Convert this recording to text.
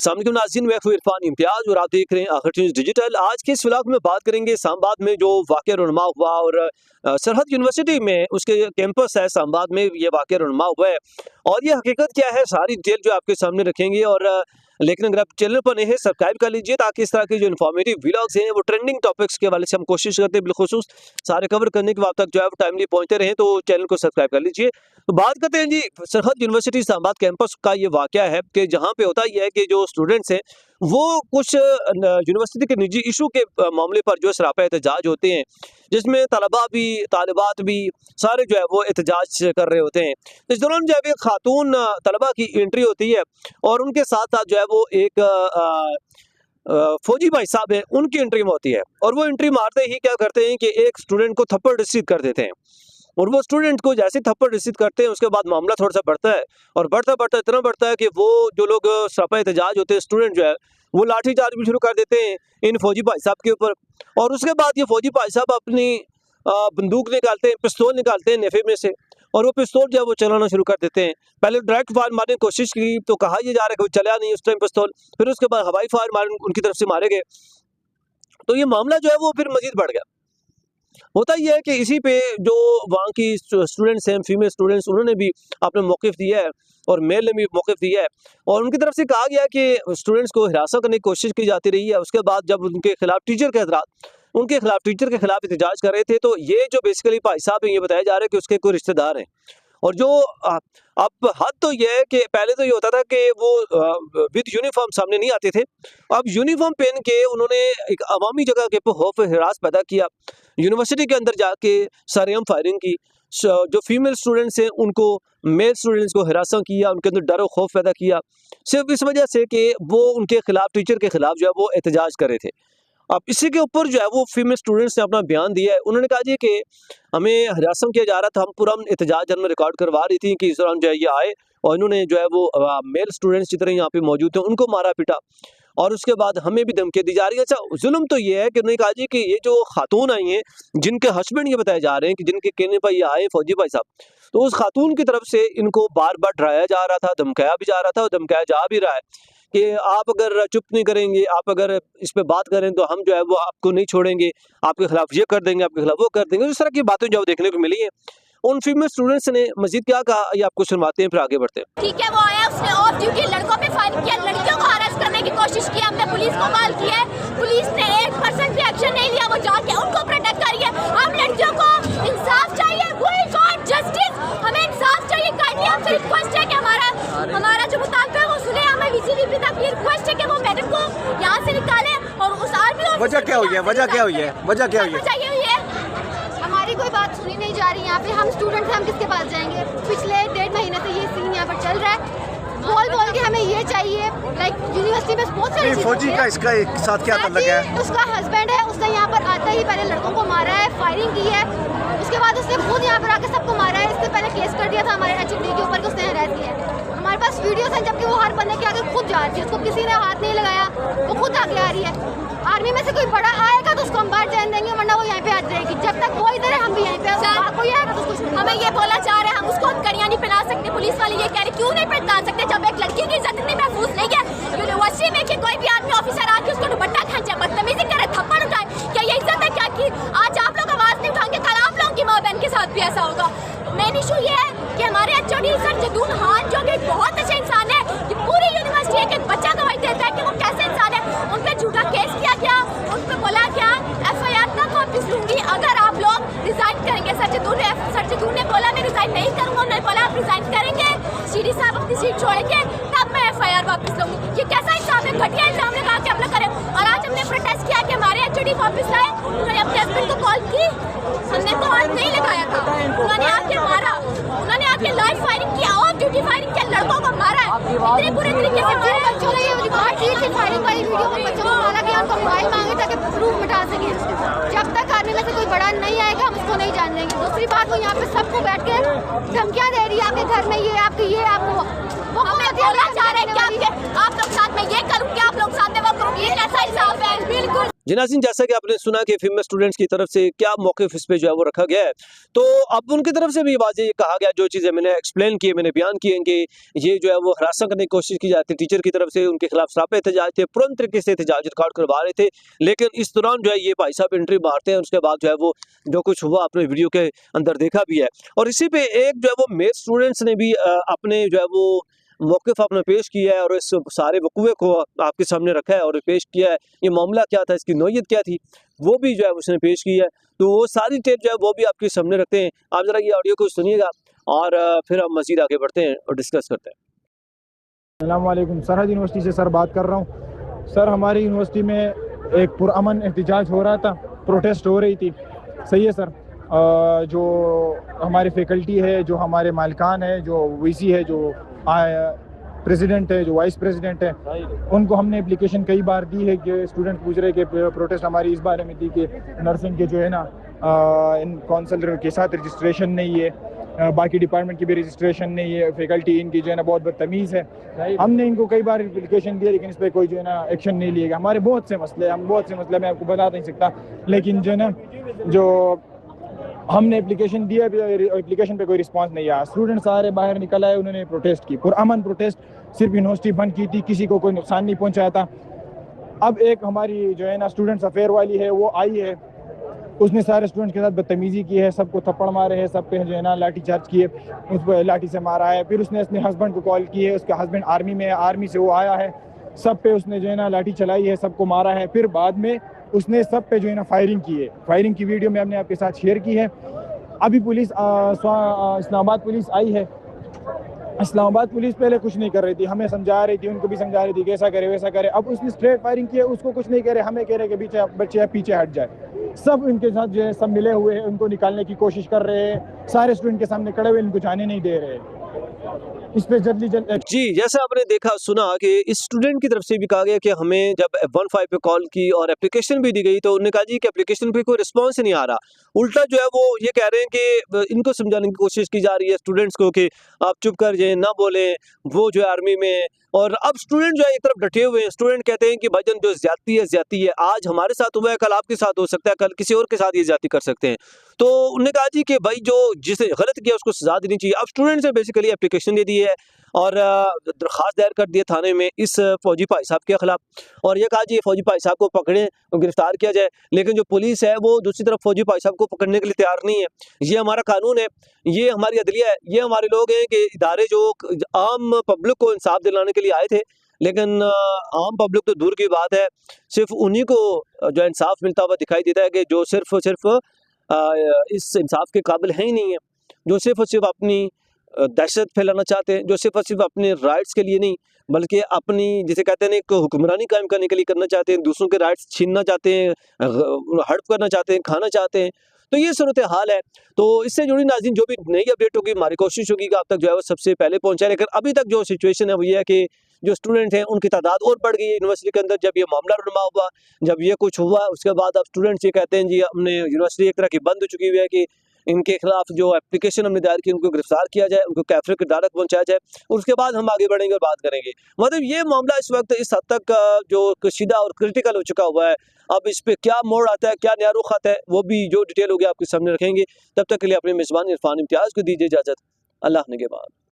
अस्सलामुअलैकुम नाज़रीन, मैं हूं इरफान इम्तियाज और आप देख रहे हैं आखिर न्यूज़ डिजिटल। आज के इस व्लॉग में बात करेंगे इस्लामाबाद में जो वाक़या रुनमा हुआ और सरहद यूनिवर्सिटी में उसके कैंपस है इस्लामाबाद में ये वाक़या रुनमा हुआ है और ये हकीकत क्या है सारी डिटेल जो आपके सामने रखेंगे। और लेकिन अगर आप चैनल पर नए हैं सब्सक्राइब कर लीजिए ताकि इस तरह के जो इन्फॉर्मेटिव व्लॉग्स हैं वो ट्रेंडिंग टॉपिक्स के हवाले से हम कोशिश करते हैं बिलखुसूस सारे कवर करने के बाद तक जो है टाइमली पहुंचते रहें, तो चैनल को सब्सक्राइब कर लीजिए। तो बात करते हैं जी सरहद यूनिवर्सिटी इस्लामाबाद कैंपस का ये वाक़या है कि जहाँ पे होता यह है कि जो स्टूडेंट्स हैं वो कुछ यूनिवर्सिटी के निजी इशू के मामले पर जो सरापा एहतजाज होते हैं, जिसमें तलबा भी तालिबात भी सारे जो है वो एहतजाज कर रहे होते हैं। इस दौरान जो है एक खातून तलबा की एंट्री होती है और उनके साथ साथ जो है वो एक फौजी भाई साहब है उनकी एंट्री में होती है और वो एंट्री मारते ही क्या करते हैं कि एक स्टूडेंट को थप्पड़ रिसीव कर देते हैं और वो स्टूडेंट को जैसे थप्पड़ रिसीव करते हैं उसके बाद मामला थोड़ा सा बढ़ता है और बढ़ता बढ़ता इतना बढ़ता है कि वो जो लोग सरापा एहतजाज होते हैं स्टूडेंट जो है वो लाठीचार्ज भी शुरू कर देते हैं इन फौजी भाई साहब के ऊपर। और उसके बाद ये फौजी भाई साहब अपनी बंदूक निकालते हैं, पिस्तौल निकालते हैं नेफे में से और वो पिस्तौल जो है वो चलाना शुरू कर देते हैं। पहले डायरेक्ट फायर मारने की कोशिश की तो कहा यह जा रहा है कि वो चला नहीं उस टाइम पिस्तौल, फिर उसके बाद हवाई फायर मार उनकी तरफ से मारे गए। तो ये मामला जो है वो फिर मजीद बढ़ गया। होता यह है कि इसी पे जो वहाँ की स्टूडेंट्स हैं फीमेल स्टूडेंट्स उन्होंने भी अपना मौक़िफ़ दिया है और मेल ने भी मौक़िफ़ दिया है और उनकी तरफ से कहा गया कि स्टूडेंट्स को हिरासत करने की कोशिश की जाती रही है। उसके बाद जब उनके खिलाफ टीचर के खिलाफ एहतजाज कर रहे थे तो ये जो बेसिकली भाई साहब हैं ये बताया जा रहा है कि उसके कोई रिश्तेदार हैं और जो अब हद तो ये है कि पहले तो ये होता था कि वो विद यूनिफॉर्म सामने नहीं आते थे, अब यूनिफॉर्म पहन के उन्होंने एक अवामी जगह के ऊपर खौफ हिरास पैदा किया, यूनिवर्सिटी के अंदर जाके सरेआम फायरिंग की, जो फीमेल स्टूडेंट्स हैं उनको मेल स्टूडेंट्स को हिरासत किया, उनके अंदर डर और खौफ पैदा किया सिर्फ इस वजह से कि वो उनके खिलाफ टीचर के खिलाफ जो है वो एहतजाज कर रहे थे। अब इसी के ऊपर जो है वो फीमेल स्टूडेंट्स ने अपना बयान दिया है। उन्होंने कहा जी कि हमें हिरासत किया जा रहा था, हम पूरा एहतजाज हमने रिकॉर्ड करवा रही थी कि इस दौरान जो है ये आए और इन्होंने जो है वो मेल स्टूडेंट्स जितने यहाँ पे मौजूद थे उनको मारा पीटा और उसके बाद हमें भी धमकी दी जा रही है। अच्छा जुल्म तो ये है कि उन्होंने कहा जी कि ये जो खातून आई हैं जिनके हस्बैंड ये बताए जा रहे हैं कि जिनके कहने पर ये आए फौजी भाई साहब, तो उस खातून की तरफ से इनको बार बार डराया जा रहा था, धमकाया भी जा रहा था और धमकाया जा भी रहा है कि आप अगर चुप नहीं करेंगे, आप अगर इस पे बात करें तो हम जो है वो आपको नहीं छोड़ेंगे, आपके खिलाफ ये कर देंगे, आपके खिलाफ वो कर देंगे। इस तरह की बातें जो देखने को मिली हैं। उन फीमेल स्टूडेंट्स ने मजीद क्या कहा ये आपको सुनवाते हैं, फिर आगे बढ़ते हैं। ठीक है, वो आया, उसने ऑफ ड्यूटी लड़कों पे फायर किया, लड़कियों को अरेस्ट करने की कोशिश की, हमने पुलिस को कॉल किया, पुलिस ने 1% भी एक्शन नहीं लिया, वो जाके उनको प्रोटेक्ट कर रही है। हम लड़कियों को इंसाफ चाहिए, वी वांट जस्टिस, हमें इंसाफ चाहिए। काइंडली हमसे रिक्वेस्ट है कि हमारा जो मुतालबा है वो सुने। हमें वीसीबी तक ये रिक्वेस्ट है कि वो मैडम को यहाँ से निकाले और उस आर्मी वजह क्या हुई है, वजह क्या हुई है, वजह क्या हुई है? हमारी कोई बात सुनी नहीं जा रही। यहाँ पे हम स्टूडेंट हैं, हम किसके पास जाएंगे? पिछले 1.5 महीने से ये सीन यहाँ पर चल रहा है, बोल के हमें ये चाहिए। लाइक यूनिवर्सिटी में बहुत सारी फौजी का इसका एक साथ क्या ताल्लुक है? उसका हस्बैंड है, उसने यहाँ पर आते ही पहले लड़कों को मारा है, फायरिंग की है, उसके बाद उसने खुद यहाँ पर आके सबको मारा है। इससे पहले केस कर दिया था हमारे HOD के ऊपर कि उसने हरास किया है। हमारे पास वीडियोस हैं जबकि वो हर बंदे के आगे खुद जा रही है, उसको किसी ने हाथ नहीं लगाया, वो खुद आगे आ रही है। आर्मी में से कोई बड़ा आएगा तो उसको हम बाहर जाने देंगे, वरना वो यहाँ पे आ जाएगी। जब तक वो इधर है हम भी यहीं पे, कोई आएगा तो उसको हमें ये बोला जा रहा है हम उसको कड़ियाँ नहीं पहना सकते। पुलिस वाले ये कह रहे क्यों नहीं पहना सकते जब एक लड़की की इज्जत इतनी महफूज नहीं है यूनिवर्सिटी में कि कोई भी आर्मी ऑफिसर आके उसको दुपट्टा खींचे, बदतमीजी करे, थप्पड़ उठाए? क्या ये इज्जत है क्या? कि आज आप लोग आवाज नहीं उठाएंगे, कल आप लोगों की माँ बहन के साथ भी ऐसा होगा। मेन इशू ये है कि हमारे HOD सर जदून खान जो कि बहुत अच्छे इंसान है, कि पूरी यूनिवर्सिटी एक बच्चा गवाही देता है कि वो कैसे इंसान है। उन पर झूठा केस किया गया, उन पर बोला गया FIR तक वापस लूंगी अगर आप लोग रिजाइन करेंगे। सर जदून ने बोला मैं रिजाइन नहीं करूंगा, उन्होंने बोला आप रिजाइन करेंगे, CD साहब अपनी सीट छोड़ेंगे तब मैं FIR वापस लूंगी। ये कैसा इंसान है? घटिया इंसान ने कहा कि अपना करें। और आज हमने प्रोटेस्ट किया कि हमारे HOD वापस लाए। उन्होंने अपने हस्बैंड को कॉल की, हमने तो हाथ नहीं लगाया था, उन्होंने आके मारा, उन्होंने आके लाइव फायरिंग किया, ऑफ ड्यूटी फायरिंग किया, लड़कों को मारा है इतने बुरे तरीके से। हमारे बच्चों ने ये रिकॉर्ड की थी फायरिंग वाली वीडियो में, बच्चों को मारा गया, उनको मोबाइल मांगे ताकि प्रूफ मिटा सके। जब तक आर्मी में से कोई बड़ा नहीं आएगा हम उसको नहीं जान देंगे। दूसरी बात वो यहाँ पे सबको बैठ के धमकियाँ दे रही है, आपके घर में ये आपको वो हमें बोलना चाह रहे हैं कि आप लोग साथ में ये करूँ, क्या आप लोग साथ में वो करूँ, ये कैसा इंसाफ है? बिल्कुल जी नाज़रीन, जैसा कि आपने सुना कि फीमेल स्टूडेंट्स की तरफ से क्या मौक़िफ़ इस पे जो है वो रखा गया है, तो अब उनकी तरफ से भी वाज़ेह ये कहा गया, जो चीज़ें मैंने एक्सप्लेन की है, मैंने बयान किए हैं कि ये जो है वो हरासा करने की कोशिश की जाती है टीचर की तरफ से, उनके खिलाफ सरापा एहतजाज थे, पूर्ण तरीके से एहतजाज रिकॉर्ड करवा रहे थे, लेकिन इस दौरान जो है ये भाई साहब एंट्री मारते हैं, उसके बाद जो है वो जो कुछ हुआ आपने वीडियो के अंदर देखा भी है। और इसी पे एक जो है वो मेल स्टूडेंट्स ने भी अपने जो है वो मौक़िफ़ आपने पेश किया है और इस सारे वक़ूए को आपके सामने रखा है और पेश किया है। ये मामला क्या था, इसकी नौइयत क्या थी, वो भी जो है उसने पेश की है। तो वो सारी टेप जो है वो भी आपके सामने रखते हैं। आप ज़रा ये ऑडियो को सुनिएगा और फिर हम मज़ीद आगे बढ़ते हैं और डिस्कस करते हैं। अस्सलाम वालेकुम, सरहद यूनिवर्सिटी से सर बात कर रहा हूँ। सर, हमारी यूनिवर्सिटी में एक पुरअमन एहतजाज हो रहा था, प्रोटेस्ट हो रही थी। सही है सर। जो हमारी फैकल्टी है, जो हमारे मालिकान है, जो वीसी है, जो प्रेसिडेंट है, जो वाइस प्रेसिडेंट है, उनको हमने एप्लीकेशन कई बार दी है कि स्टूडेंट पूछ रहे कि प्रोटेस्ट हमारी इस बारे में थी कि नर्सिंग के जो है ना इन काउंसलर के साथ रजिस्ट्रेशन नहीं है, बाकी डिपार्टमेंट की भी रजिस्ट्रेशन नहीं है, फैकल्टी इनकी जो है ना बहुत बदतमीज़ है। हमने इनको कई बार एप्लीकेशन दिया, लेकिन इस पर कोई जो है ना एक्शन नहीं लिएगा। हमारे बहुत से मसले मैं आपको बता नहीं सकता, लेकिन जो है ना जो हमने एप्लीकेशन दिया, एप्लीकेशन पे कोई रिस्पांस नहीं आया। स्टूडेंट सारे बाहर निकल आए, उन्होंने प्रोटेस्ट की, पुरअमन प्रोटेस्ट, सिर्फ यूनिवर्सिटी बंद की थी, किसी को कोई नुकसान नहीं पहुंचाया था। अब एक हमारी जो है ना स्टूडेंट्स अफेयर वाली है, वो आई है, उसने सारे स्टूडेंट्स के साथ बदतमीज़ी की है, सबको थप्पड़ मारे हैं, सब पे जो है ना लाठी चार्ज किए, उस पर लाठी से मारा है। फिर उसने अपने हस्बैंड को कॉल की है, उसका हस्बैंड आर्मी में है, आर्मी से वो आया है, सब पे उसने जो है ना लाठी चलाई है, सबको मारा है। फिर बाद में उसने सब पे जो है ना फायरिंग की है। फायरिंग की वीडियो में हमने आपके साथ शेयर की है। अभी पुलिस इस्लामाबाद पुलिस आई है। इस्लामाबाद पुलिस पहले कुछ नहीं कर रही थी, हमें समझा रही थी, उनको भी समझा रही थी कि ऐसा करे वैसा करे। अब उसने स्ट्रेट फायरिंग की है, उसको कुछ नहीं कह रहे, हमें कह रहे कि बच्चे पीछे हट जाए। सब इनके साथ जो है सब मिले हुए हैं, उनको निकालने की कोशिश कर रहे हैं, सारे स्टूडेंट के सामने खड़े हुए इनको जाने नहीं दे रहे। इस पे जल्दी जी, जैसा आपने देखा सुना कि इस स्टूडेंट की तरफ से भी कहा गया कि हमें जब 15 पे कॉल की और एप्लीकेशन भी दी गई, तो उन्होंने कहा जी कि एप्लीकेशन पे कोई रिस्पांस ही नहीं आ रहा। उल्टा जो है वो ये कह रहे हैं कि इनको समझाने की कोशिश की जा रही है स्टूडेंट्स को कि आप चुप कर जाएं, ना बोलें, वो जो है आर्मी में है। और अब स्टूडेंट जो है एक तरफ डटे हुए हैं। स्टूडेंट कहते हैं कि भाईजान जो ज्यादती है, आज हमारे साथ हुआ है, कल आपके साथ हो सकता है, कल किसी और के साथ ये ज्यादती कर सकते हैं। तो उन्होंने कहा जी कि भाई जो जिसे गलत किया उसको सजा देनी चाहिए। अब स्टूडेंट्स ने बेसिकली एप्लीकेशन दे दी है और दरखास्त दायर कर दिया थाने में इस फौजी भाई साहब के खिलाफ, और ये कहा जी फौजी भाई साहब को पकड़ें, गिरफ्तार किया जाए। लेकिन जो पुलिस है वो दूसरी तरफ फौजी भाई साहब को पकड़ने के लिए तैयार नहीं है। ये हमारा कानून है, ये हमारी अदलिया है, ये हमारे लोग हैं कि इदारे जो आम पब्लिक को इंसाफ दिलाने के लिए आए थे, लेकिन आम पब्लिक तो दूर की बात है, सिर्फ उन्हीं को जो इंसाफ मिलता हुआ दिखाई देता है कि जो सिर्फ और सिर्फ इस इंसाफ के काबिल है ही नहीं है, जो सिर्फ और सिर्फ अपनी दहशत फैलाना चाहते हैं, जो सिर्फ और सिर्फ अपने राइट्स के लिए नहीं बल्कि अपनी जिसे कहते हैं एक हुक्मरानी कायम करने के लिए करना चाहते हैं, दूसरों के राइट्स छीनना चाहते हैं, हड़प करना चाहते हैं, खाना चाहते हैं। तो ये सूरत हाल है। तो इससे जुड़ी नाज़रीन जो भी नई अपडेट होगी, हमारी कोशिश होगी कि आप तक जो है वो सबसे पहले पहुंचाए। लेकिन अभी तक जो सिचुएशन है वो ये है कि जो स्टूडेंट हैं उनकी तादाद और बढ़ गई है यूनिवर्सिटी के अंदर। जब ये मामला रुनमा हुआ, जब ये कुछ हुआ, उसके बाद अब स्टूडेंट्स ये कहते हैं जी हमने यूनिवर्सिटी एक तरह की बंद हो चुकी हुई है कि इनके खिलाफ जो एप्लीकेशन हमने दायर की उनको गिरफ्तार किया जाए, उनको कैफरे की अदालत पहुंचाया जाए, उसके बाद हम आगे बढ़ेंगे और बात करेंगे। मतलब ये मामला इस वक्त इस हद तक जो कशीदा और क्रिटिकल हो चुका हुआ है। अब इस पे क्या मोड़ आता है, क्या नया रुख आता है, वो भी जो डिटेल होगी आपके सामने रखेंगे। तब तक के लिए अपने मेज़बान इरफान इम्तियाज़ को दीजिए इजाज़त। अल्लाह निगहबान।